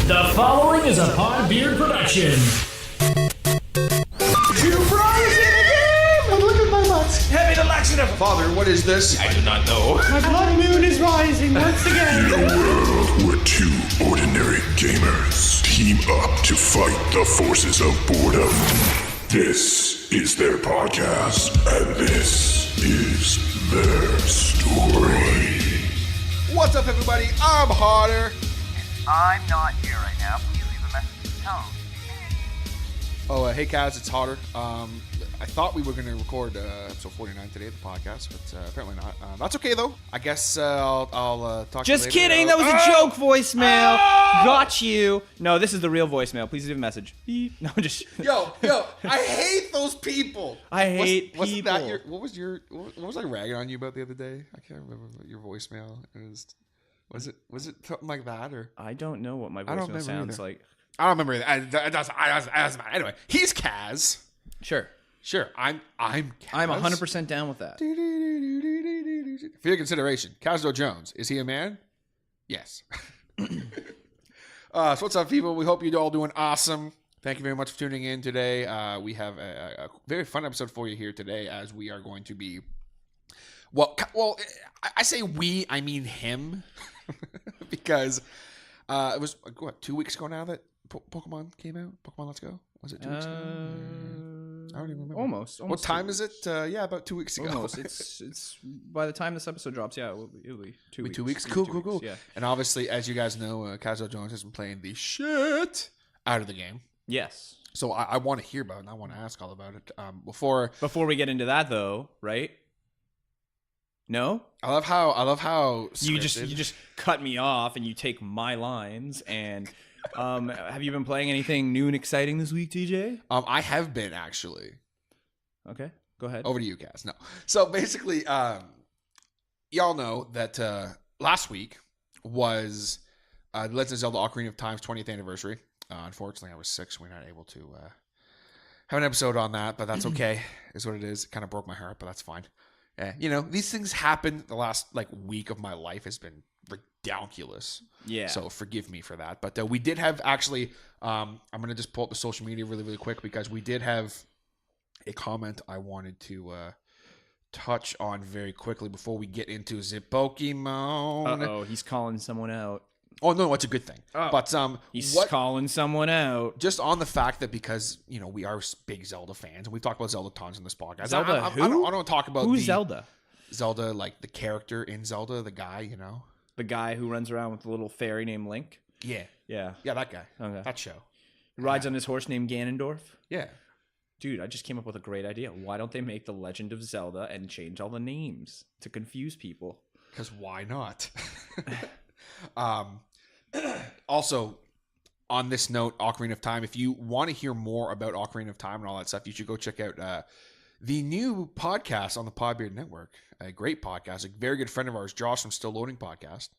The following is a PodBeard production. Two fries in the game! Look at my butt. Heavy the laxative. Father, what is this? I do not know. My blood moon is rising once again. In a world where two ordinary gamers team up to fight the forces of boredom, this is their podcast, and this is their story. What's up, everybody? I'm Hodder. I'm not here right now. Please leave a message for Tone. Oh, hey, Kaz, it's Hodder. I thought we were going to record episode 49 today of the podcast, but apparently not. That's okay, though. I guess I'll talk to you Just later. kidding. That was a joke voicemail. Got you. No, this is the real voicemail. Please leave a message. Beep. No, just. Yo, I hate those people. I hate Wasn't that people. what was I ragging on you about the other day? I can't remember what your voicemail is. Was it something like that, or I don't know what my don't voicemail remember sounds either. like. I don't remember. Anyway, he's Kaz. Sure. I'm Kaz. I'm 100% down with that. For your consideration, Cazador Jones, is he a man? Yes. So what's up, people? We hope you're all doing awesome. Thank you very much for tuning in today. We have a very fun episode for you here today, as we are going to be. Well, I say we, I mean him, because it was 2 weeks ago now that Pokemon came out. Pokemon Let's Go. Was it 2 weeks ago? I don't even remember. Almost. What time is it? Yeah, about 2 weeks ago. Almost. It's by the time this episode drops, yeah, it'll be 2 weeks. 2 weeks. It'll be Cool. 2 weeks, yeah. And obviously, as you guys know, Cazador Jones has been playing the shit out of the game. Yes. So I want to hear about it, and I want to ask all about it. Before we get into that, though, right? No? I love how You scripted. just cut me off and you take my lines. And have you been playing anything new and exciting this week, TJ? I have been, actually. Okay, go ahead. Over to you, Kaz. No. So basically, y'all know that last week was The Legend of Zelda Ocarina of Time's 20th anniversary. Unfortunately, I was sick, so we're not able to have an episode on that, but that's okay. Is what it is. It kind of broke my heart, but that's fine. These things happen. The last week of my life has been ridiculous. Yeah. So forgive me for that. But we did have actually. I'm gonna just pull up the social media really, really quick, because we did have a comment I wanted to touch on very quickly before we get into Zip Pokemon. Uh-oh, he's calling someone out. Oh no, it's a good thing. Oh, but he's calling someone out. Just on the fact that, because we are big Zelda fans, and we've talked about Zelda tons in this podcast. Zelda I don't talk about who's Zelda. Zelda, like the character in Zelda, the guy, the guy who runs around with the little fairy named Link. Yeah, that guy. Okay. That show. He rides on his horse named Ganondorf. Yeah. Dude, I just came up with a great idea. Why don't they make The Legend of Zelda and change all the names to confuse people? Because why not? Also, on this note, Ocarina of Time, if you want to hear more about Ocarina of Time and all that stuff, you should go check out the new podcast on the PodBeard Network. A great podcast. A very good friend of ours, Josh from Still Loading Podcast.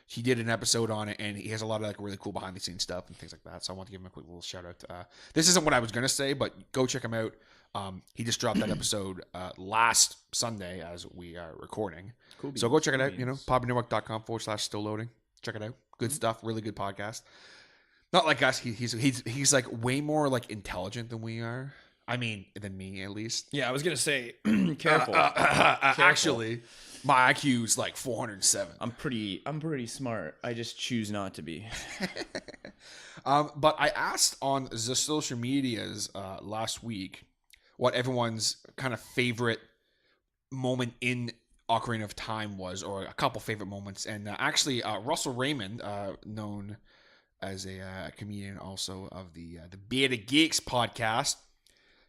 He did an episode on it, and he has a lot of really cool behind the scenes stuff and things like that. So I want to give him a quick little shout out. This isn't what I was going to say, but go check him out. He just dropped that episode last Sunday as we are recording. Cool. So go check it out. PodBeardNetwork.com/still loading. Check it out. Good stuff. Really good podcast. Not like us. He's like way more intelligent than we are. I mean, than me at least. Yeah, I was gonna say, careful. Actually, my IQ's 407. I'm pretty smart. I just choose not to be. But I asked on the social medias last week what everyone's kind of favorite moment in Ocarina of Time was, or a couple favorite moments. And actually, Russell Raymond, known as a comedian also of the Beard of Geeks podcast,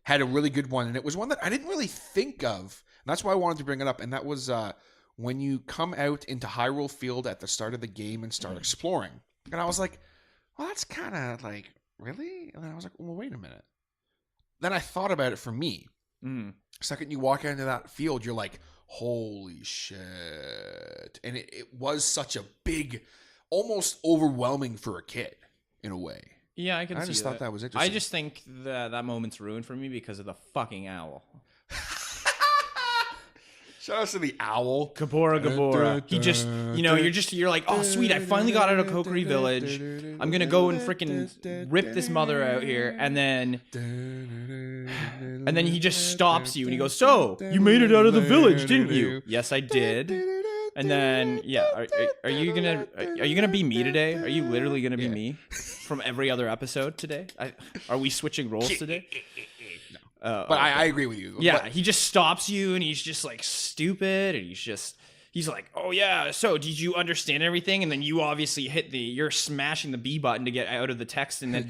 had a really good one. And it was one that I didn't really think of. And that's why I wanted to bring it up. And that was when you come out into Hyrule Field at the start of the game and start exploring. And I was like, well, that's kind of really? And then I was like, well, wait a minute. Then I thought about it for me. Second you walk into that field, you're like, holy shit. And it was such a big, almost overwhelming for a kid in a way. Yeah, I can see that. I just thought that was interesting. I just think that moment's ruined for me because of the fucking owl. Shout out to the owl. Gabora. He just, you're like, oh, sweet, I finally got out of Kokiri Village. I'm going to go and freaking rip this mother out here. And then he just stops you and he goes, so, you made it out of the village, didn't you? Yes, I did. And then, yeah, are you gonna be me today? Are you literally gonna be me from every other episode today? Are we switching roles today? No. But I agree with you. Yeah, he just stops you and he's just like stupid and he's like, oh yeah, so did you understand everything? And then you obviously you're smashing the B button to get out of the text and then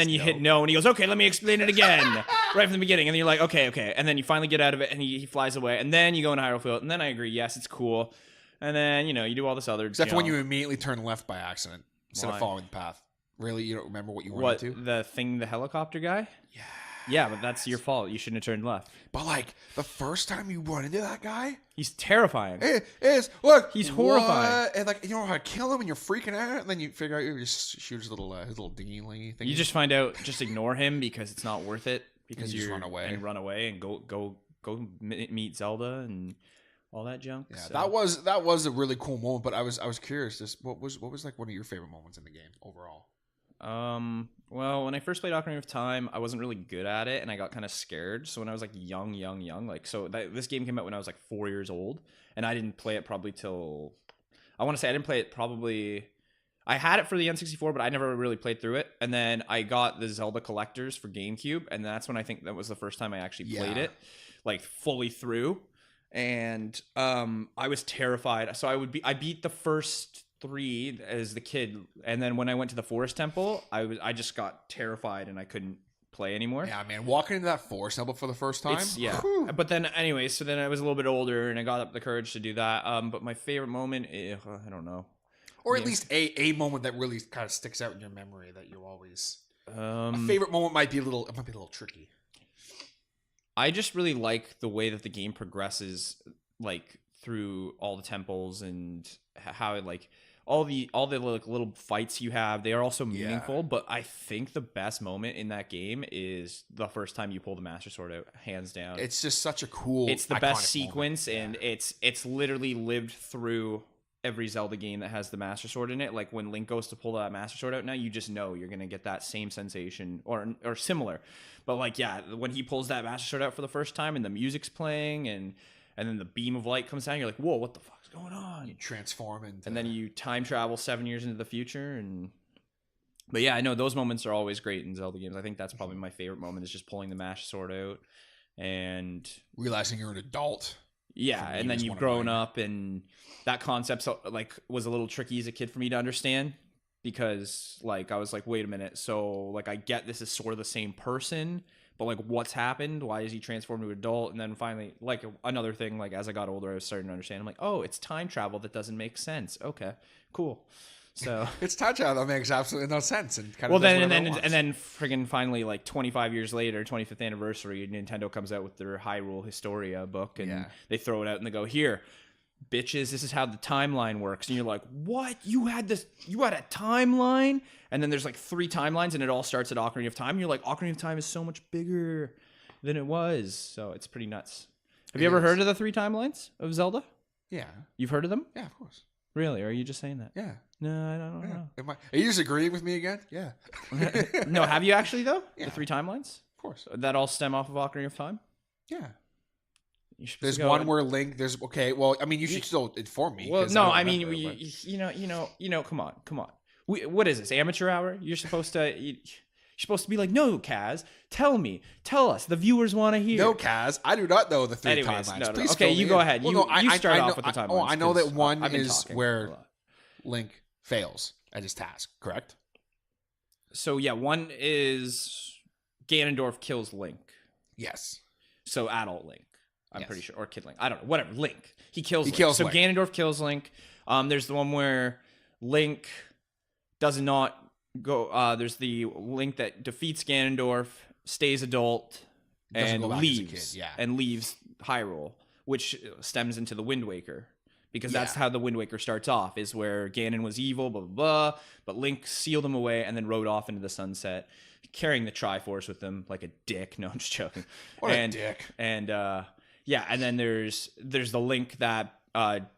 you hit no and he goes, okay, let me explain it again right from the beginning. And then you're like, okay. And then you finally get out of it and he flies away. And then you go into Hyrule Field and then I agree, yes, it's cool. And then, you do all this other Except for when you immediately turn left by accident instead of following the path. Really? You don't remember what you wanted to? The helicopter guy? Yeah. Yeah, but that's your fault. You shouldn't have turned left. But, like, the first time you run into that guy... He's terrifying. Look. He's horrifying. And, like, you don't know how to kill him and you're freaking out. And then you figure out you just shoot his little dingy thing. You just find out, just ignore him because it's not worth it. Because you just run away. And run away and go meet Zelda and... all that junk. Yeah, so. that was a really cool moment. But I was curious. What was like one of your favorite moments in the game overall? Well, when I first played Ocarina of Time, I wasn't really good at it, and I got kind of scared. So when I was like young, like this game came out when I was like 4 years old, and I didn't play it probably till I want to say I didn't play it probably. I had it for the N64, but I never really played through it. And then I got the Zelda collectors for GameCube, and that's when I think that was the first time I actually played it, like fully through. And I was terrified. So I beat the first 3 as the kid, and then when I went to the Forest Temple, I just got terrified and I couldn't play anymore. Yeah, man, walking into that Forest Temple for the first time. But then anyway, so then I was a little bit older and I got up the courage to do that. But my favorite moment, I don't know, or at least a moment that really kind of sticks out in your memory that you always. A favorite moment might be a little tricky. I just really like the way that the game progresses, like through all the temples and how it like all the like little fights you have. They are also meaningful, but I think the best moment in that game is the first time you pull the Master Sword out, hands down. It's just such a cool. It's the best sequence, and it's literally lived through every Zelda game that has the Master Sword in it. Like when Link goes to pull that Master Sword out now, you just know you're gonna get that same sensation or similar. But like, yeah, when he pulls that Master Sword out for the first time and the music's playing and then the beam of light comes down, you're like, whoa, what the fuck's going on? You transform and then you time travel 7 years into the future. But yeah, I know those moments are always great in Zelda games. I think that's probably my favorite moment is just pulling the Master Sword out and realizing you're an adult. Yeah, and then you've grown up, and that concept like was a little tricky as a kid for me to understand because like I was like, wait a minute, so like I get this is sort of the same person, but like what's happened? Why is he transformed to an adult? And then finally, like another thing, like as I got older, I was starting to understand. I'm like, oh, it's time travel that doesn't make sense. Okay, cool. So it's time travel that makes absolutely no sense, and kind of and then friggin' finally, like 25 years later, 25th anniversary, Nintendo comes out with their Hyrule Historia book, and they throw it out and they go, "Here, bitches, this is how the timeline works." And you're like, "What? You had a timeline?" And then there's like 3 timelines, and it all starts at Ocarina of Time. And you're like, Ocarina of Time is so much bigger than it was, so it's pretty nuts. Have you ever heard of the 3 timelines of Zelda? Yeah, you've heard of them? Yeah, of course. Really? Or are you just saying that? Yeah. No, I don't know. Are you just agreeing with me again? Yeah. No, have you actually, though? Yeah. The 3 timelines? Of course. That all stem off of Ocarina of Time? Yeah. There's one where Link, well, I mean, you should still inform me. Well, no, I mean, you know, come on. What is this, amateur hour? You're supposed to be like, no, Kaz, tell us. The viewers want to hear. No, Kaz, I do not know the 3 timelines. No. Please okay, you go ahead. Well, you start off with the timelines. Oh, I know that one is where Link fails at his task, correct? So, yeah, one is Ganondorf kills Link. Yes. So, adult Link, I'm pretty sure. Or Kid Link. I don't know. Whatever. Link. He kills Link. So, Link. Ganondorf kills Link. There's the one where Link does not go... there's the Link that defeats Ganondorf, stays adult, and leaves. And leaves Hyrule, which stems into the Wind Waker. Because that's how the Wind Waker starts off, is where Ganon was evil, blah, blah, blah. But Link sealed him away and then rode off into the sunset, carrying the Triforce with him like a dick. No, I'm just joking. What a dick. And Yeah, and then there's the Link that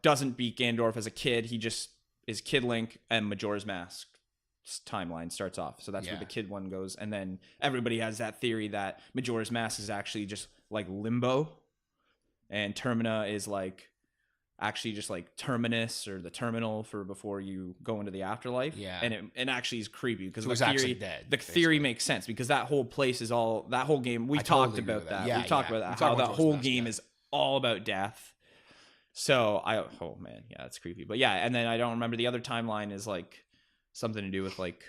doesn't beat Ganondorf as a kid. He just is Kid Link, and Majora's Mask timeline starts off. So that's where the kid one goes. And then everybody has that theory that Majora's Mask is actually just like Limbo, and Termina is like actually just like Terminus or the terminal for before you go into the afterlife. Yeah. And it actually is creepy because So actually dead, the theory makes sense because that whole place is all, that whole game, we talked totally about that. Yeah, we talked about that, how that whole game is all about death. So oh man, yeah, it's creepy. But yeah, and then I don't remember the other timeline is like something to do with like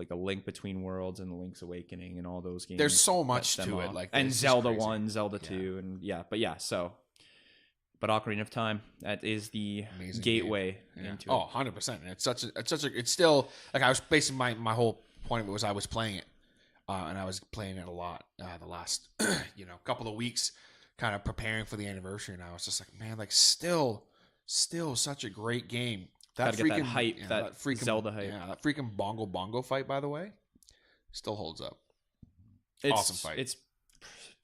a Link Between Worlds and the Link's Awakening and all those games. There's so much to it, like, and it's just Zelda crazy. 1, Zelda 2, and but Ocarina of Time, that is the Amazing gateway game. into it. it. Oh, 100%. It's still like I was basing my whole point of it was I was playing it, and I was playing it a lot the last couple of weeks, kind of preparing for the anniversary, and I was just like, man, like still such a great game. That Gotta get that hype, that freaking Zelda hype. Yeah, that freaking bongo fight, by the way, still holds up. It's awesome fight.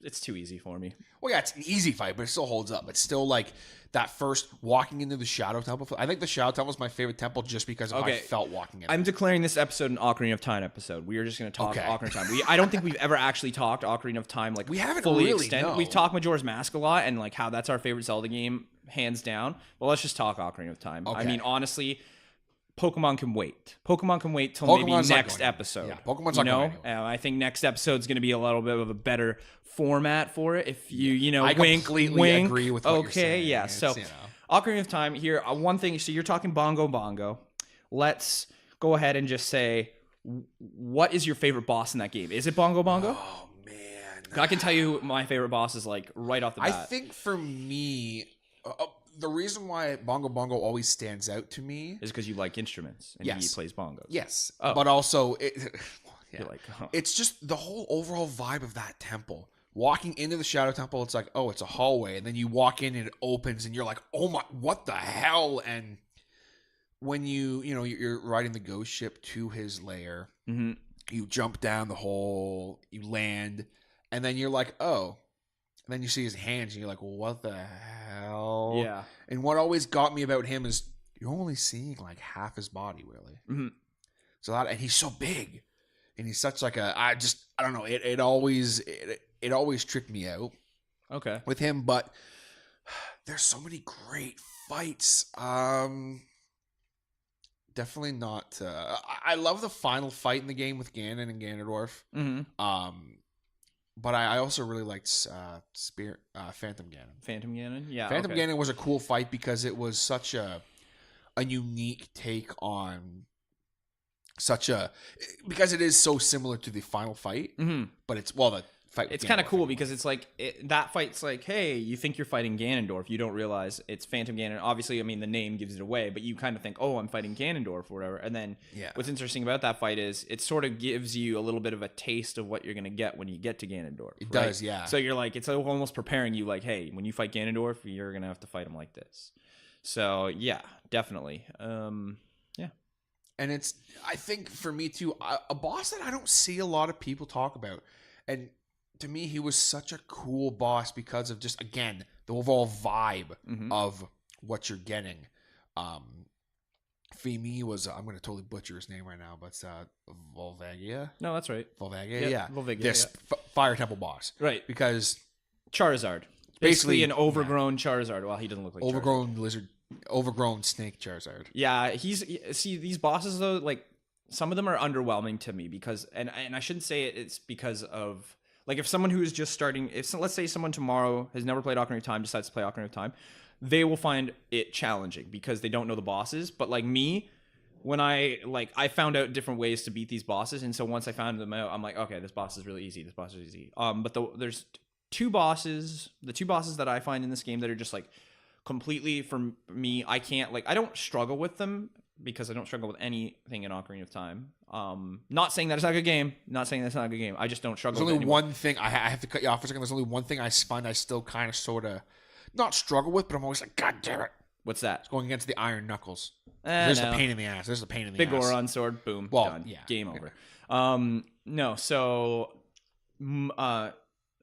It's too easy for me. Well, yeah, it's an easy fight, but it still holds up. It's still like that first walking into the Shadow Temple. I think the Shadow Temple is my favorite temple just because of how I felt walking in. I'm declaring this episode an Ocarina of Time episode. We are just going to talk Ocarina of Time. I don't think we've ever actually talked Ocarina of Time like we haven't fully really, extended. no. We've talked Majora's Mask a lot and like how that's our favorite Zelda game, hands down. Well, let's just talk Ocarina of Time. Okay. I mean, honestly, Pokemon can wait. Pokemon can wait till Pokemon's maybe not next going episode. Yeah, Pokemon's not going anywhere. I think next episode's going to be a little bit of a better format for it. If you I wink, completely wink. agree with what you're saying. Yeah. It's, So, Ocarina of Time here. One thing. So you're talking bongo. Let's go ahead and just say, what is your favorite boss in that game? Is it bongo? Oh man, I can tell you my favorite boss is like right off the bat. I think for me, the reason why bongo always stands out to me is because you like instruments and he plays bongos. Yes, Oh. but also You're like, oh. it's just the whole overall vibe of that temple. Walking into the Shadow Temple, it's like, oh, it's a hallway, and then you walk in and it opens, and you're like, oh my, what the hell? And when you're riding the ghost ship to his lair, Mm-hmm. you jump down the hole, you land, and then you're like, oh. And then you see his hands, and you're like, well, what the hell? Yeah. And what always got me about him is you're only seeing like half his body, really. Mm-hmm. So that, and he's so big, and he's such like I don't know. It always tricked me out. Okay. With him, but there's so many great fights. Definitely not. I love the final fight in the game with Ganon and Ganondorf. Mm-hmm. But I also really liked Phantom Ganon. Phantom Ganon? Yeah. Phantom Ganon was a cool fight because it was such a unique take on because it is so similar to the final fight. Mm-hmm. But the fight. It's kind of cool because it's like that fight's like, hey, you think you're fighting Ganondorf, you don't realize it's Phantom Ganon. Obviously, I mean the name gives it away, but you kind of think, oh, I'm fighting Ganondorf or whatever. And then what's interesting about that fight is it sort of gives you a little bit of a taste of what you're gonna get when you get to Ganondorf. It does, yeah. So you're like, it's almost preparing you, like, hey, when you fight Ganondorf, you're gonna have to fight him like this. So yeah, definitely. Yeah. And it's, I think for me too, a boss that I don't see a lot of people talk about, and to me, he was such a cool boss because of just, again, the overall vibe of what you're getting. For me was, I'm going to totally butcher his name right now, but it's Volvagia? No, that's right. Volvagia, yeah. Volvagia, this Fire Temple boss. Right. Because Charizard. Basically an overgrown Charizard. Well, he doesn't look like overgrown lizard, overgrown snake Charizard. Yeah, these bosses though, like some of them are underwhelming to me because, and I shouldn't say it's because of, like if someone who is just starting, let's say someone tomorrow has never played Ocarina of Time, decides to play Ocarina of Time, they will find it challenging because they don't know the bosses. But like me, when I found out different ways to beat these bosses, and so once I found them out, I'm like, okay, this boss is really easy. This boss is easy. But there's two bosses that I find in this game that are just like completely, for me, I can't, like, I don't struggle with them because I don't struggle with anything in Ocarina of Time. Not saying that it's not a good game. Not saying that's not a good game. I just don't struggle There's with only it anymore. one thing, I have to cut you off for a second. There's only one thing I find I still kind of sort of, not struggle with, but I'm always like, God damn it. What's that? It's going against the Iron Knuckles. No. The pain in the ass. There's the pain in the Big ass. Goron sword, boom, Well, done. yeah. Game over. No, so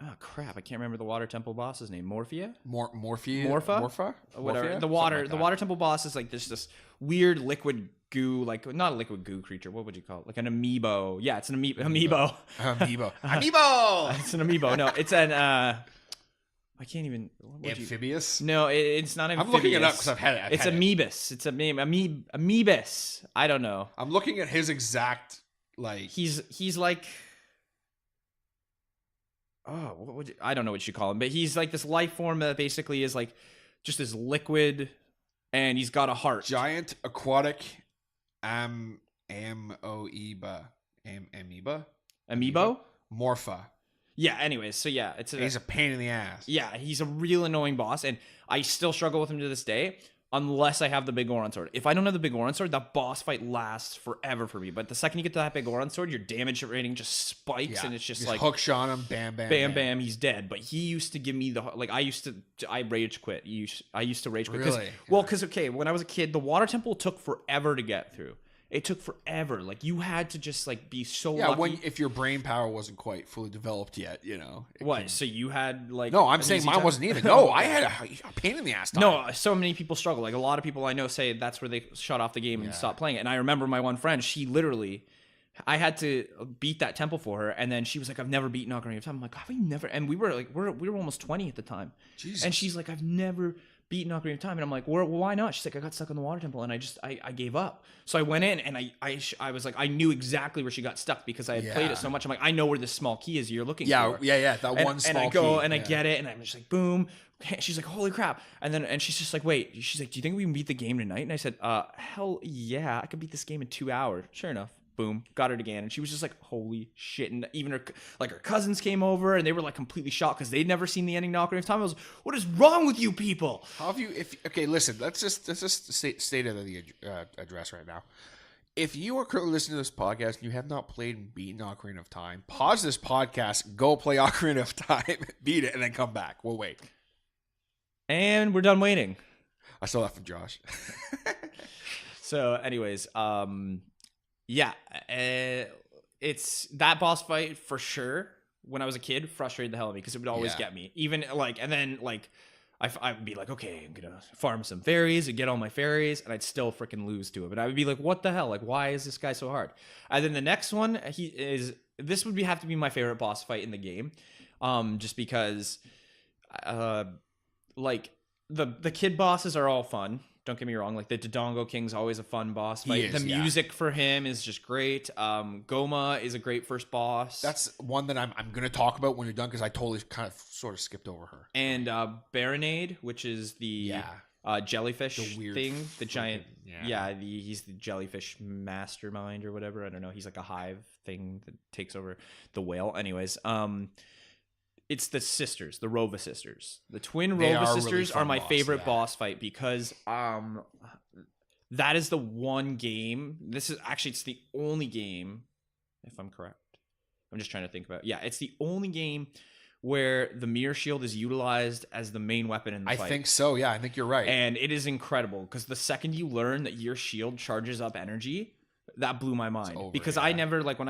Oh crap! I can't remember the water temple boss's name. Morphia. Morpha? Whatever. Morphia? The water. Something like The that. water temple boss is like this weird liquid goo, like not a liquid goo creature. What would you call it? Like an amiibo. Yeah, it's an amiibo. Amiibo. Amiibo! It's an amiibo. No, it's an. I can't even. Amphibious? No, it's not amphibious. I'm looking it up because I've had it. It's amoebus. It's amoebus. I don't know. I'm looking at his exact, like... He's like... Oh, I don't know what you call him, but he's like this life form that basically is like just this liquid, and he's got a heart. Giant aquatic amoeba. Amoeba? Amiibo? Morpha. Yeah, anyways, so yeah, He's a pain in the ass. Yeah, he's a real annoying boss, and I still struggle with him to this day, unless I have the big Oron sword. If I don't have the big Oron sword, that boss fight lasts forever for me. But the second you get to that big Oron sword, your damage rating just spikes, and it's just like hook shot him, bam, bam, he's dead. But he used to give me I rage quit. I used to rage quit. Really? Because when I was a kid, the water temple took forever to get through. It took forever. Like you had to just like be so lucky. If your brain power wasn't quite fully developed yet, you know. What? So you had like No, I'm saying mine wasn't either. No, I had a pain in the ass time. No, so many people struggle. Like a lot of people I know say that's where they shut off the game and stopped playing it. And I remember my one friend, she literally, I had to beat that temple for her, and then she was like, "I've never beaten Ocarina of Time." I'm like, "Have we never?" And we were like, we were almost 20 at the time. Jesus. And she's like, "I've never beaten Ocarina of Time," and I'm like, well, why not? She's like, I got stuck in the water temple, and I gave up. So I went in, and I was like, I knew exactly where she got stuck because I had played it so much. I'm like, I know where this small key is you're looking for. Yeah. That one small key. And I go and I get it, and I'm just like, boom. She's like, holy crap. And she's just like, wait. She's like, do you think we can beat the game tonight? And I said, hell yeah, I could beat this game in 2 hours. Sure enough. Boom, got it again, and she was just like, "Holy shit!" And even her cousins came over, and they were like completely shocked because they'd never seen the ending to Ocarina of Time. I was, "What is wrong with you people?" How have you? Okay, listen. Let's just state of the address right now. If you are currently listening to this podcast and you have not played and beaten Ocarina of Time, pause this podcast, go play Ocarina of Time, beat it, and then come back. We'll wait. And we're done waiting. I stole that from Josh. So, anyways, yeah, it's that boss fight for sure. When I was a kid, frustrated the hell out of me because it would always get me. Even like, and then like, I would be like, okay, I'm gonna farm some fairies and get all my fairies, and I'd still freaking lose to it. But I would be like, what the hell? Like, why is this guy so hard? And then the next one, this would have to be my favorite boss fight in the game, just because, like the kid bosses are all fun. Don't get me wrong, like the Dodongo King's always a fun boss fight. The music for him is just great. Goma is a great first boss. That's one that I'm going to talk about when you're done because I totally kind of sort of skipped over her. And Baronade, which is the jellyfish thing, the giant. He's the jellyfish mastermind or whatever. I don't know. He's like a hive thing that takes over the whale. Anyways, it's the sisters, the Rova sisters. The twin Rova sisters are my favorite boss fight because that is the one game. It's the only game, if I'm correct. I'm just trying to think about it. Yeah, it's the only game where the mirror shield is utilized as the main weapon in the fight. I think so, yeah. I think you're right. And it is incredible because the second you learn that your shield charges up energy, that blew my mind because I never when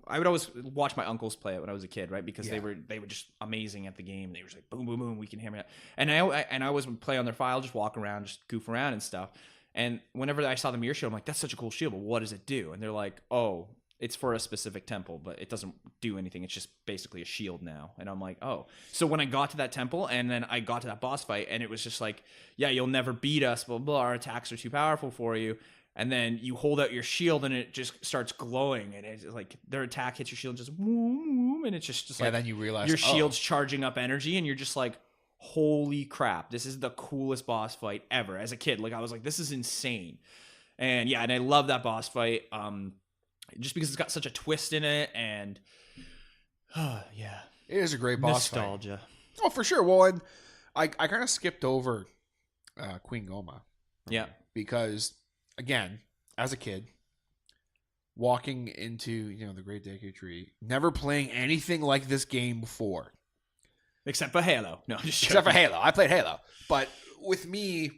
I would always watch my uncles play it when I was a kid, right? Because they were just amazing at the game. They were just like boom, boom, boom. We can hammer it, and I always would play on their file, just walk around, just goof around and stuff. And whenever I saw the mirror shield, I'm like, that's such a cool shield, but what does it do? And they're like, oh, it's for a specific temple, but it doesn't do anything. It's just basically a shield now. And I'm like, oh. So when I got to that temple and then I got to that boss fight, and it was just like, yeah, you'll never beat us, blah, blah, our attacks are too powerful for you. And then you hold out your shield and it just starts glowing, and it's like their attack hits your shield, just whoom, and it's just like, then you realize your shield's charging up energy, and you're just like, holy crap, this is the coolest boss fight ever. As a kid, like I was like, this is insane. And yeah, and I love that boss fight, just because it's got such a twist in it, and yeah, it is a great boss fight. Nostalgia. Oh, for sure. Well, and I kind of skipped over Queen Goma. Yeah, because again, as a kid, walking into the Great Deku Tree, never playing anything like this game before, except for Halo. No, just except for Halo. I played Halo, but with me,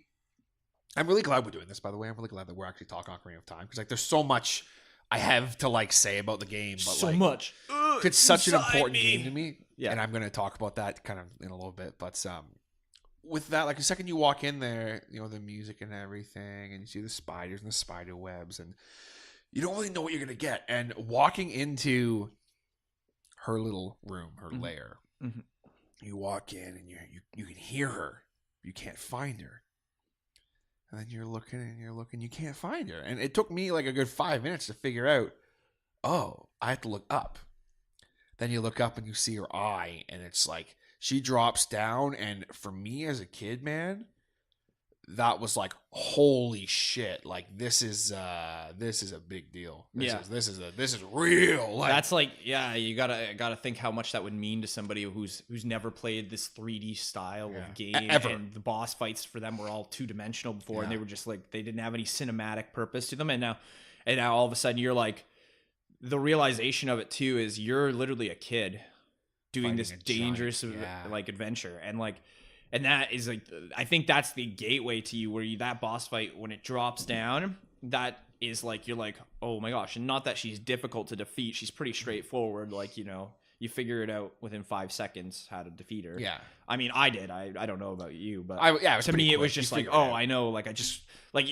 I'm really glad we're doing this. By the way, I'm really glad that we're actually talking Ocarina of Time because there's so much I have to say about the game. But so much. It's such an important game to me. Yeah. And I'm going to talk about that kind of in a little bit. But with that, like the second you walk in there, you know, the music and everything, and you see the spiders and the spider webs, and you don't really know what you're going to get. And walking into her little room, her lair, you walk in and you can hear her. You can't find her. And then you're looking, you can't find her. And it took me like a good 5 minutes to figure out, oh, I have to look up. Then you look up and you see her eye, and it's like she drops down. And for me as a kid, man, that was like, holy shit! Like this is a big deal. This is real. Like, that's like, yeah, you gotta think how much that would mean to somebody who's never played this 3D style of game, ever. And the boss fights for them were all 2-dimensional before, and they were just like, they didn't have any cinematic purpose to them, and now all of a sudden you're like, the realization of it too is you're literally a kid doing Fighting this a dangerous giant, like adventure, and that is like, I think that's the gateway to you, where that boss fight, when it drops down, that is like, you're like, oh my gosh. And not that she's difficult to defeat, she's pretty straightforward. Like, you know, you figure it out within 5 seconds how to defeat her. Yeah. I mean, I did. I don't know about you, but to me, it quick. was just You like, figure it oh, out. I know. Like, I just like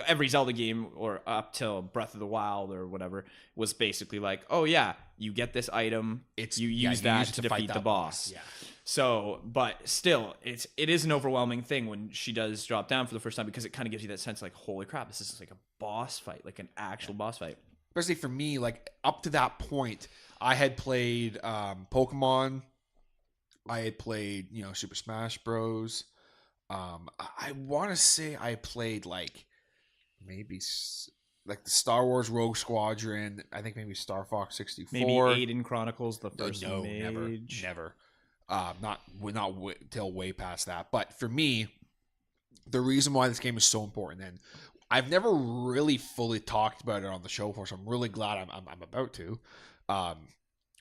every Zelda game, or up till Breath of the Wild or whatever, was basically like, oh yeah, you get this item, you use that to defeat the boss. Yeah. So, but still, it is an overwhelming thing when she does drop down for the first time, because it kind of gives you that sense like, holy crap, this is like a boss fight, like an actual boss fight. Especially for me, like up to that point, I had played Pokemon. I had played, you know, Super Smash Bros. I want to say I played like maybe like the Star Wars Rogue Squadron. I think maybe Star Fox 64. Maybe Aiden Chronicles, the first No, mage. never. Not till way past that. But for me, the reason why this game is so important, and I've never really fully talked about it on the show before, so I'm really glad I'm about to.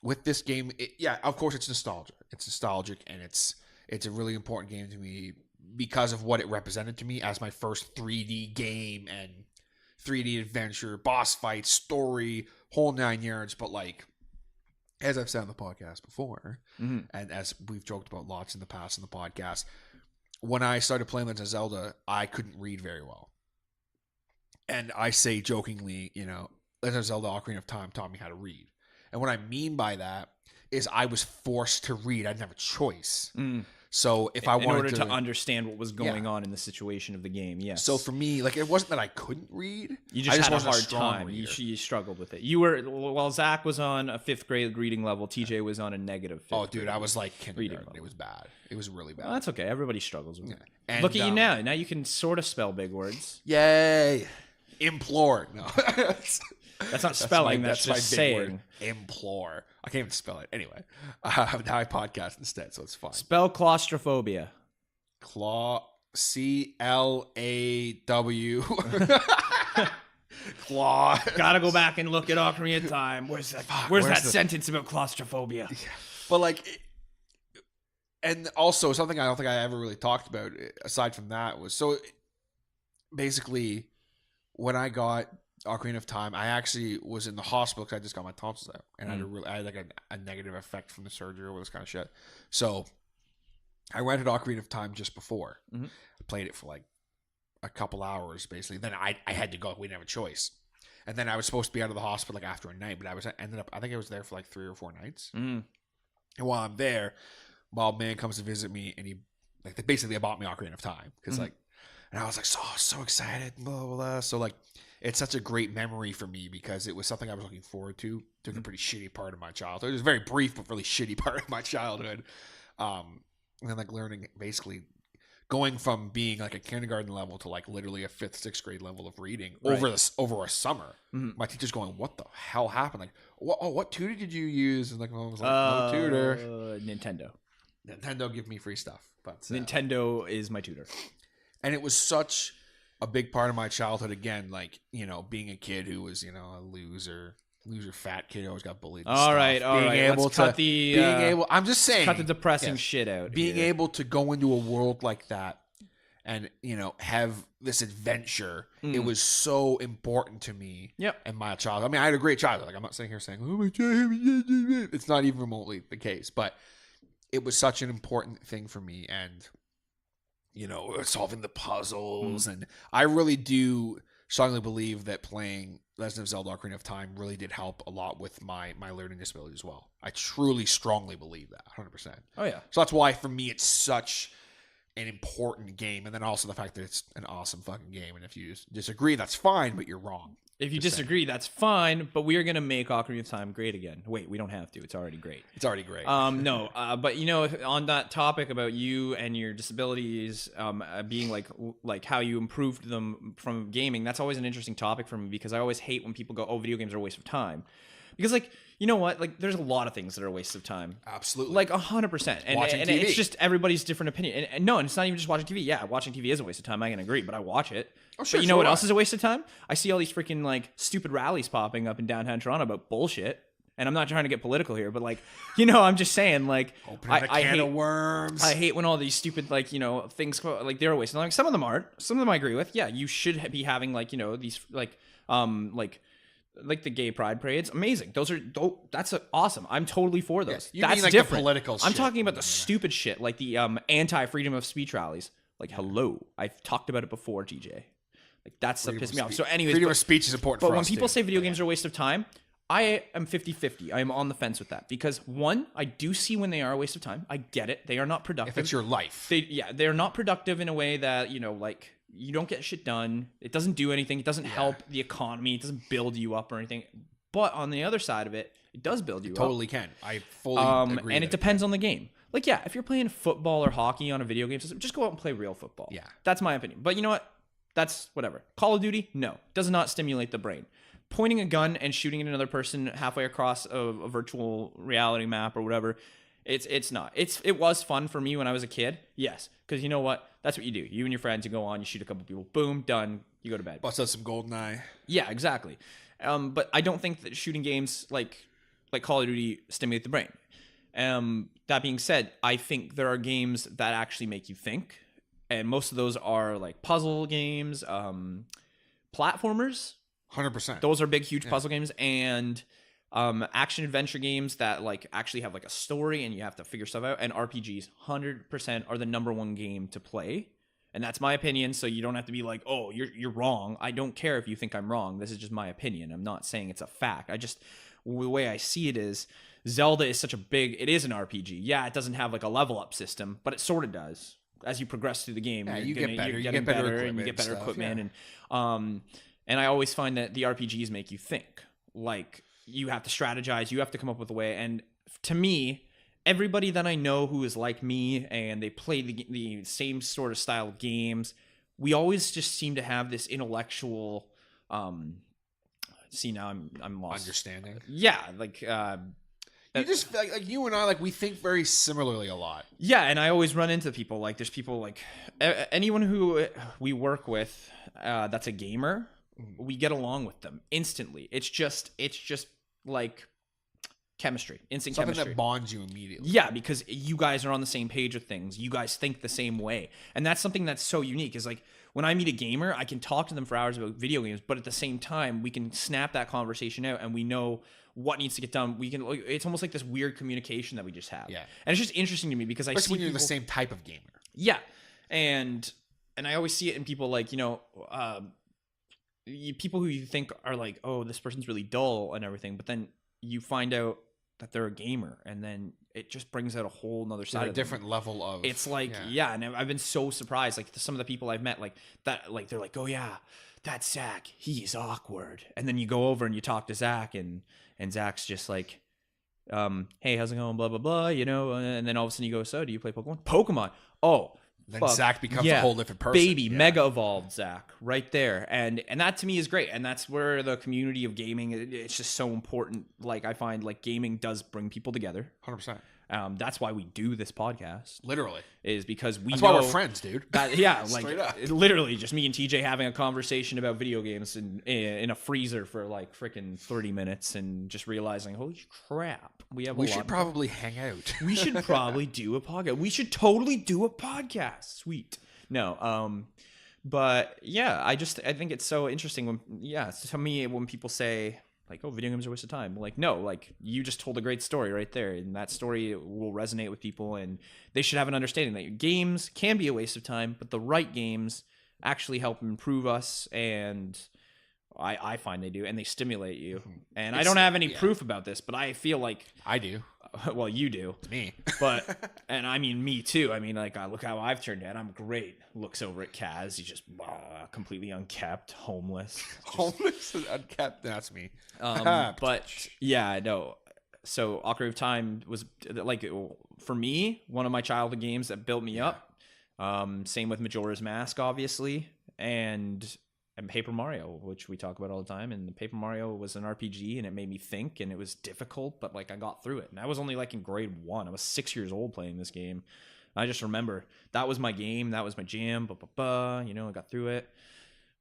With this game, of course it's nostalgia. It's nostalgic, and it's a really important game to me because of what it represented to me as my first 3D game and 3D adventure, boss fight, story, whole 9 yards. But like, as I've said on the podcast before, and as we've joked about lots in the past in the podcast, when I started playing Legend of Zelda, I couldn't read very well. And I say jokingly, you know, Legend of Zelda Ocarina of Time taught me how to read. And what I mean by that is I was forced to read. I didn't have a choice. So if I wanted in order to understand what was going on in the situation of the game, yes. So for me, like, it wasn't that I couldn't read. You just had a wasn't hard strong time. reader. You struggled with it. You were, while Zach was on a 5th grade reading level, TJ was on a negative 5th Oh, dude, grade I was like reading kindergarten. level. It was bad. It was really bad. Well, that's okay. Everybody struggles with it. And, Look at you now. Now you can sort of spell big words. Yay. Implore. No. That's not spelling. That's my just big saying. word. Implore. I can't even spell it. Anyway, now I podcast instead, so it's fine. Spell claustrophobia. C-L-A-W. Claw. Gotta go back and look at Ocarina of Time. Where's that the- sentence about claustrophobia? But like, and also something I don't think I ever really talked about aside from that was, so basically when I got Ocarina of Time, I actually was in the hospital because I just got my tonsils out, and I had like a negative effect from the surgery or all this kind of shit. So I rented Ocarina of Time just before. I played it for like a couple hours basically. Then I had to go. We didn't have a choice. And then I was supposed to be out of the hospital like after a night, but I think I was there for like 3 or 4 nights. And while I'm there, Bob Man comes to visit me, and he like basically bought me Ocarina of Time because like, and I was like so excited, blah blah blah. So like, it's such a great memory for me because it was something I was looking forward to. Took a pretty shitty part of my childhood. It was a very brief but really shitty part of my childhood. And then like learning, basically going from being like a kindergarten level to like literally a 5th, 6th grade level of reading over a summer. My teacher's going, "What the hell happened? Like, what tutor did you use?" And like, I was like, "No tutor." Nintendo give me free stuff, but Nintendo is my tutor. And it was such a big part of my childhood. Again, like, you know, being a kid who was, you know, a loser fat kid, always got bullied. All right. Let's cut the I'm just saying, cut the depressing shit out. Being able to go into a world like that and have this adventure. It was so important to me. Yep. And my child. I mean, I had a great childhood. Like, I'm not sitting here saying, "Oh my God," it's not even remotely the case, but it was such an important thing for me, and solving the puzzles, and I really do strongly believe that playing Legend of Zelda: Ocarina of Time really did help a lot with my learning disability as well. I truly, strongly believe that, 100%. Oh yeah. So that's why for me it's such an important game, and then also the fact that it's an awesome fucking game. And if you disagree, that's fine, but you're wrong. If you disagree, that's fine, but we are going to make Ocarina of Time great again. Wait, we don't have to. It's already great. It's already great. No, but on that topic about you and your disabilities being like how you improved them from gaming, that's always an interesting topic for me, because I always hate when people go, "Oh, video games are a waste of time." Because you know what? Like, there's a lot of things that are a waste of time. Absolutely. Like 100%. And Watching TV. It's just everybody's different opinion. And no, and it's not even just watching TV. Yeah, watching TV is a waste of time. I can agree, but I watch it. Oh, sure, but you know what else is a waste of time? I see all these freaking stupid rallies popping up in downtown Toronto about bullshit. And I'm not trying to get political here, but I'm just saying opening the can of worms. I hate when all these stupid things they're a waste of time. Some of them aren't. Some of them I agree with. Yeah, you should be having these the gay pride parades. Amazing. That's awesome. I'm totally for those. Yeah, that's mean different. The political I'm shit. talking about the stupid shit, like the anti-freedom of speech rallies. Hello, I've talked about it before, TJ. That's what pissed me off. So anyways, freedom of speech is important but for us. But when people too. say video games are a waste of time, I am 50-50. I am on the fence with that, because one, I do see when they are a waste of time. I get it. They are not productive. If it's your life. They're not productive in a way that, you don't get shit done. It doesn't do anything. It doesn't help the economy. It doesn't build you up or anything. But on the other side of it, it does build you up. Totally can. I fully agree. And it depends on the game. If you're playing football or hockey on a video game system, just go out and play real football. Yeah. That's my opinion. But you know what? That's whatever. Call of Duty, no. Does not stimulate the brain. Pointing a gun and shooting at another person halfway across a virtual reality map or whatever, it's not. It was fun for me when I was a kid, yes. Because you know what? That's what you do. You and your friends, you go on, you shoot a couple people, boom, done, you go to bed. Bust out some GoldenEye. Yeah, exactly. But I don't think that shooting games like Call of Duty stimulate the brain. That being said, I think there are games that actually make you think. And most of those are puzzle games, platformers. 100%. Those are big, huge puzzle games, and action adventure games that actually have a story and you have to figure stuff out. And RPGs 100% are the number one game to play, and that's my opinion. So you don't have to be like, "Oh, you're wrong." I don't care if you think I'm wrong. This is just my opinion. I'm not saying it's a fact. The way I see it is, Zelda is it is an RPG. Yeah, it doesn't have a level up system, but it sort of does. As you progress through the game, you get better. You get better and you get better equipment. And I always find that the RPGs make you think. You have to strategize. You have to come up with a way. And to me, everybody that I know who is like me and they play the same sort of style of games, we always just seem to have this intellectual. See, now I'm lost. Understanding. Yeah, you just you and I we think very similarly a lot. Yeah, and I always run into people there's people anyone who we work with that's a gamer. We get along with them instantly. It's just chemistry, instant Something chemistry that bonds you immediately. Yeah, because you guys are on the same page with things. You guys think the same way, and that's something that's so unique. Is when I meet a gamer, I can talk to them for hours about video games, but at the same time, we can snap that conversation out, and we know what needs to get done. It's almost like this weird communication that we just have. Yeah, and it's just interesting to me because especially I see when you're people, the same type of gamer. Yeah, and I always see it in people people who you think are oh, this person's really dull and everything, but then you find out that they're a gamer, and then it just brings out a whole nother side of a different level of it's and I've been so surprised some of the people I've met that they're oh yeah, that's Zach, he's awkward, and then you go over and you talk to Zach and Zach's just hey, how's it going, blah blah blah, and then all of a sudden you go, so do you play Pokemon? Oh, then Zach becomes a whole different person. Baby, mega evolved Zach right there. And that to me is great. And that's where the community of gaming, it's just so important. I find gaming does bring people together. 100%. That's why we do this podcast. Literally. Is because that's why we're friends, dude. Straight up. Literally just me and TJ having a conversation about video games in a freezer for freaking 30 minutes and just realizing, holy crap, we should probably hang out. We should probably do a podcast. We should totally do a podcast. Sweet. No. But yeah, I think it's so interesting to me when people say like, oh, video games are a waste of time. Like, no, like you just told a great story right there, and that story will resonate with people, and they should have an understanding that games can be a waste of time, but the right games actually help improve us, and I find they do, and they stimulate you. And I don't have any proof about this, but I feel like I do. Well, you do. It's me. But, and I mean, me too. I mean, like, look how I've turned out. I'm great. Looks over at Kaz. He's just completely unkept, homeless. Homeless and unkept. That's me. But, yeah, no. So, Ocarina of Time was, like, for me, one of my childhood games that built me up. Same with Majora's Mask, obviously. And Paper Mario, which we talk about all the time. And Paper Mario was an RPG, and it made me think, and it was difficult, but like I got through it. And I was only like in grade 1. I was 6 years old playing this game. I just remember that was my game, that was my jam. You know, I got through it.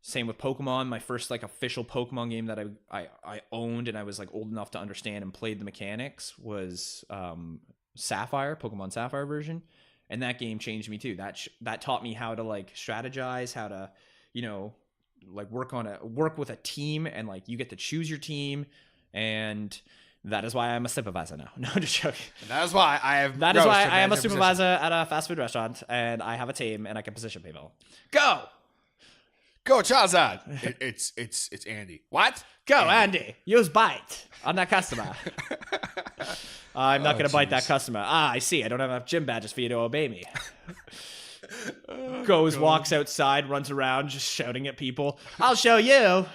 Same with Pokemon. My first like official Pokemon game that I owned, and I was like old enough to understand and played the mechanics was Sapphire, Pokemon Sapphire version. And that game changed me too. That taught me how to like strategize, how to, you know, like work with a team, and like you get to choose your team, and that is why I'm a supervisor now. No, just joking. And that is why I am a supervisor at a fast food restaurant, and I have a team, and I can position people. Go Charizard. It's Andy. What? Go Andy. Use bite on that customer. I'm not going to bite that customer. I see. I don't have enough gym badges for you to obey me. Walks outside, runs around, just shouting at people. I'll show you.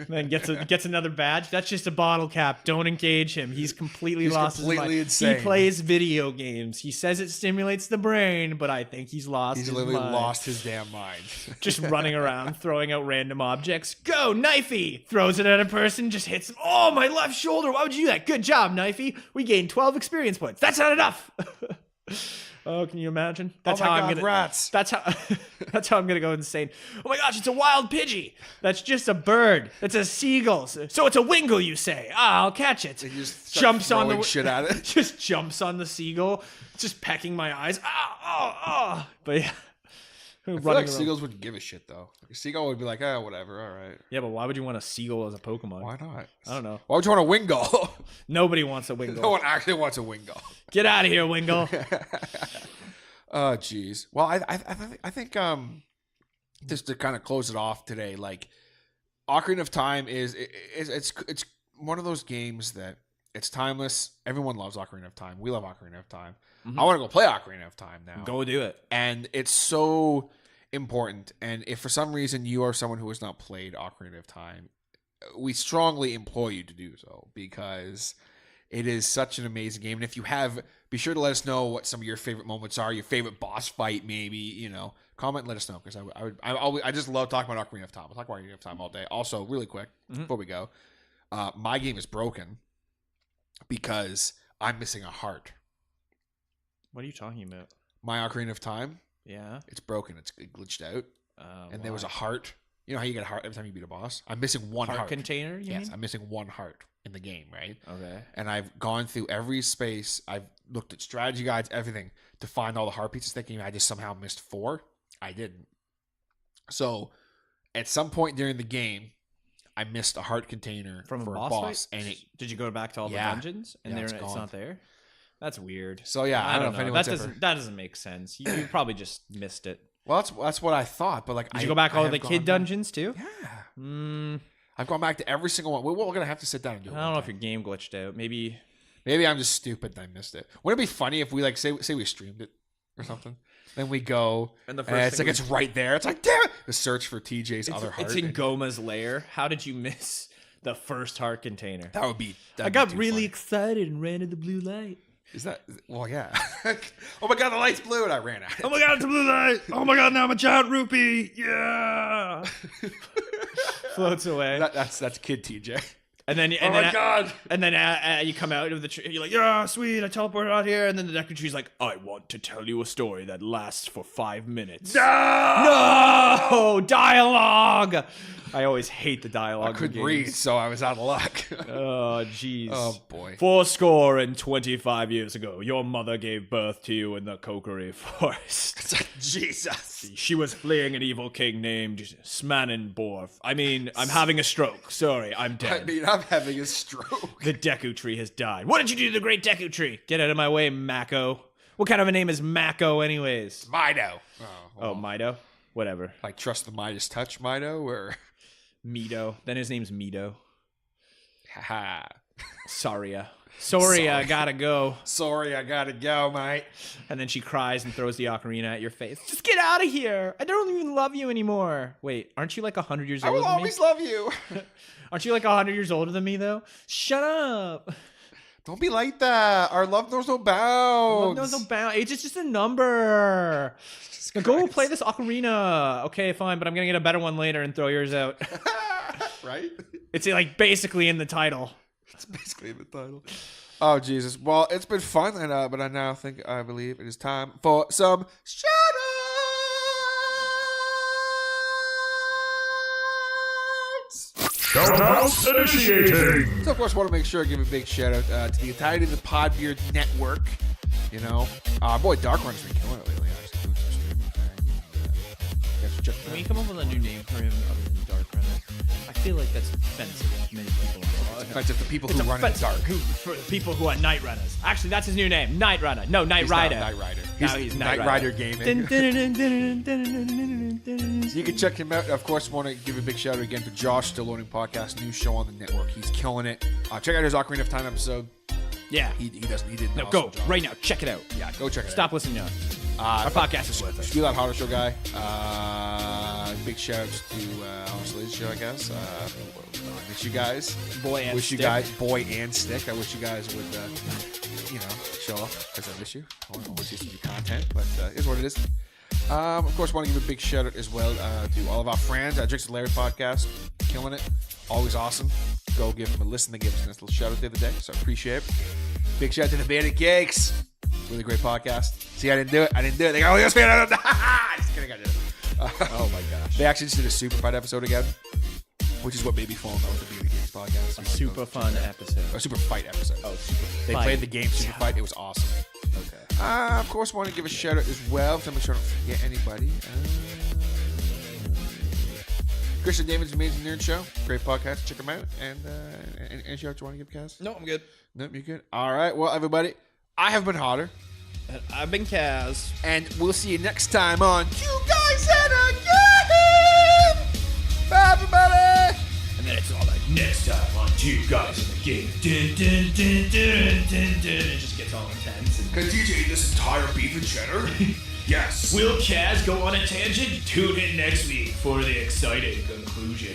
Then gets another badge. That's just a bottle cap. Don't engage him. He's completely lost his mind. Insane. He plays video games. He says it stimulates the brain, but I think he's lost his mind. He's literally lost his damn mind. Just running around, throwing out random objects. Go, Knifey! Throws it at a person, just hits him. Oh, my left shoulder. Why would you do that? Good job, Knifey. We gained 12 experience points. That's not enough. Oh, can you imagine? That's how I'm gonna. Rats. That's how I'm gonna go insane. Oh my gosh, it's a wild Pidgey. That's just a bird. It's a seagull. So it's a Wingle, you say? I'll catch it. He just jumps on the shit at it. Just jumps on the seagull, just pecking my eyes. But yeah. I feel like seagulls wouldn't give a shit though. A seagull would be like, whatever, all right. Yeah, but why would you want a seagull as a Pokemon? Why not? I don't know. Why would you want a Wingull? Nobody wants a Wingull. No one actually wants a Wingull. Get out of here, Wingull. Oh, jeez. Well, I think just to kind of close it off today, like Ocarina of Time it's one of those games that it's timeless. Everyone loves Ocarina of Time. We love Ocarina of Time. Mm-hmm. I want to go play Ocarina of Time now. Go do it. And it's so important. And if for some reason you are someone who has not played Ocarina of Time, we strongly implore you to do so, because it is such an amazing game. And if you have, be sure to let us know what some of your favorite moments are, your favorite boss fight, maybe, you know, comment and let us know, because I just love talking about Ocarina of Time. I'll talk about Ocarina of Time all day. Also, really quick, before we go, my game is broken because I'm missing a heart. What are you talking about? My Ocarina of Time, yeah, it's broken. It's glitched out, and there was a heart. You know how you get a heart every time you beat a boss? I'm missing one heart. Container, you mean? I'm missing one heart in the game, right? Okay. And I've gone through every space. I've looked at strategy guides, everything, to find all the heart pieces, thinking I just somehow missed 4. I didn't. So, at some point during the game, I missed a heart container from for a boss fight? And did you go back to all the dungeons and it's not there? That's weird. So yeah, I don't know if anyone's that doesn't make sense. You probably just missed it. Well, that's what I thought, but like, did you go back all the kid dungeons too? Yeah. I've gone back to every single one. We're gonna have to sit down and do it. I don't know if your game glitched out. Maybe I'm just stupid and I missed it. Wouldn't it be funny if we like say we streamed it or something? Then we go and it's like it's right there. It's like, damn it! The search for TJ's other heart. It's in Goma's lair. How did you miss the first heart container? That would be. I got really excited and ran to the blue light. Is that? Well, yeah. Oh my god, the light's blue, and I ran out. Oh my god, it's a blue light. Oh my god, now I'm a giant rupee. Yeah. Floats away. That's kid TJ. And then, Oh my God. And then you come out of the tree. You're like, yeah, sweet, I teleported out here. And then the Deku Tree's like, I want to tell you a story that lasts for 5 minutes. No dialogue. I always hate the dialogue. I couldn't read, so I was out of luck. Oh, jeez. Oh, boy. 25 years ago, your mother gave birth to you in the Kokiri Forest. Jesus. She was fleeing an evil king named Smanenborf. I mean, I'm having a stroke. Sorry, I'm dead. I mean, I'm having a stroke. The Deku Tree has died. What did you do to the great Deku Tree? Get out of my way, Mako. What kind of a name is Mako, anyways? Mido. Oh, Mido? Whatever. Like, trust the Midas touch, Mido, or... Mido. Then his name's Mido. Haha. Sorry, Sorry. I gotta go. Sorry, I gotta go, mate. And then she cries and throws the ocarina at your face. Just get out of here. I don't even love you anymore. Wait, aren't you like 100 years I older will than me? always love you. Aren't you like 100 years older than me, though? Shut up. Don't be like that. Our love knows no bounds. Love knows no bound. Age is just a number. Now go play this ocarina. Okay, fine, but I'm gonna get a better one later and throw yours out. Right? It's like basically in the title. It's basically in the title. Oh, Jesus. Well, it's been fun, and but I believe it is time for some Shoutouts initiating! So, of course, I want to make sure I give a big shout out to the entirety of the PodBeard Network. You know, our boy Darkrunner's been killing it lately, actually, doing some streaming thing. Can we come up with a new name for him other than Darkrunner? I feel like that's offensive to many people. Offensive to people who run in the dark. For the people who are Night Runners. Actually, that's his new name. Night Runner. No, Night He's Rider. not Knight Rider. Now he's Knight Rider Gaming. So you can check him out. Of course, want to give a big shout out again to Josh, Still Loading Podcast, new show on the network. He's killing it. Check out his Ocarina of Time episode. Yeah. He did an No, awesome go job. right now. Check it out. Yeah, go check it Stop out. listening to us. Our podcast is worth it. Feel that Hodder show guy. Big shout outs to honestly the show, I guess. I miss you guys. Boy and wish you Stick. guys, boy and stick. I wish you guys would, show up because I miss you. I want to see some new content, but it's what it is. Of course, want to give a big shout out as well to all of our friends at Drinks and Larry podcast, killing it, always awesome. Go give them a listen. They gave us a nice little shout out the other day, so I appreciate it. Big shout out to the Bandit Cakes, really great podcast. See, I didn't do it. They go, oh, yes, man, I don't know. Just kidding, I did it. Oh my gosh. They actually just did a super fight episode again, which is what made me fall in love with the Bandit Cakes podcast. A super fun episode. A super fight episode. Oh, super They fight. played the game Super Fight. It was awesome. Okay. Of course, want to give a shout out as well. So make sure I don't forget anybody. Christian David's Amazing Nerd Show. Great podcast. Check them out. And any shout out you want to give, Kaz? No, I'm good. Nope, you're good. All right. Well, everybody, I have been Hodder. And I've been Kaz. And we'll see you next time on Two Guys and a Game. Bye, everybody. And then it's all like, next time on Two Guys in the Game. Dun, dun, dun, dun, dun, dun. It just gets all intense. And Can DJ eat this entire beef and cheddar? Yes. will Kaz go on a tangent? Tune in next week for the exciting conclusion.